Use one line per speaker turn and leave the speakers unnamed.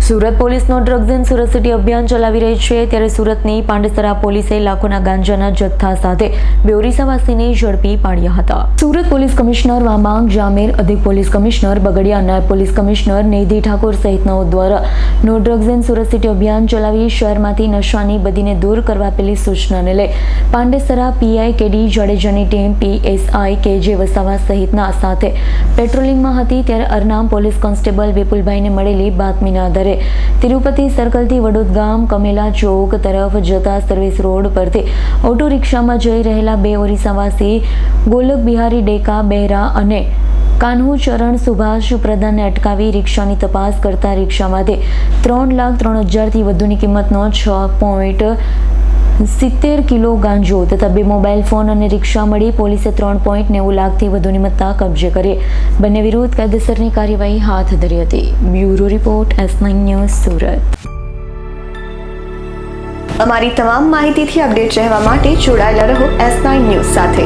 સુરત પોલીસનો drugs and Surat city અભિયાન ચલાવી રહી છે ત્યારે સુરતની પાંડેસરા પોલીસે લાખોના ગાંજાના જથ્થા સાથે બે ઓરિસ્સાવાસીને ઝડપી પાડ્યા હતા। સુરત પોલીસ કમિશનર વામાંગ જામેર, અધિક પોલીસ કમિશનર બગડિયા, નાયબ પોલીસ કમિશનર નિધિ ઠાકોર સહિતનાઓ દ્વારા no drugs and Surat city અભિયાન ચલાવી શહેરમાંથી નશાની બદીને દૂર કરવા આપેલી સૂચનાને લઈ પાંડેસરા પીઆઈ કેડી જાડેજાની ટીમ પીએસઆઈ કેજે વસાવા સહિતના સાથે પેટ્રોલિંગમાં હતી ત્યારે અરનામ પોલીસ કોન્સ્ટેબલ વિપુલભાઈને મળેલી બાતમીના આધારે તિરુપતિ સર્કલથી વડોદ ગામ કમેલા ચોક તરફ જતા સર્વિસ રોડ પરથી ઓટો રિક્ષામાં જઈ રહેલા બે ઓરિસ્સાવાસી ગોલક બિહારી ડેકા બહેરા અને કાન્હુ ચરણ સુભાષ પ્રધાનને અટકાવી રિક્ષાની તપાસ કરતા રિક્ષામાંથી 3,03,000થી વધુની કિંમતનો 6.70 કિલો ગાંજો તથા બે મોબાઈલ ફોન અને રિક્ષા મળી પોલીસે 3.90 લાખથી વધુની મત્તા કબજે કરી બંને વિરુદ્ધ કાયદેસરની કાર્યવાહી હાથ ધરી હતી। Bureau report S9 news Surat.
અમારી તમામ માહિતીથી અપડેટ રહેવા માટે જોડાયેલા રહો S9 ન્યૂઝ સાથે।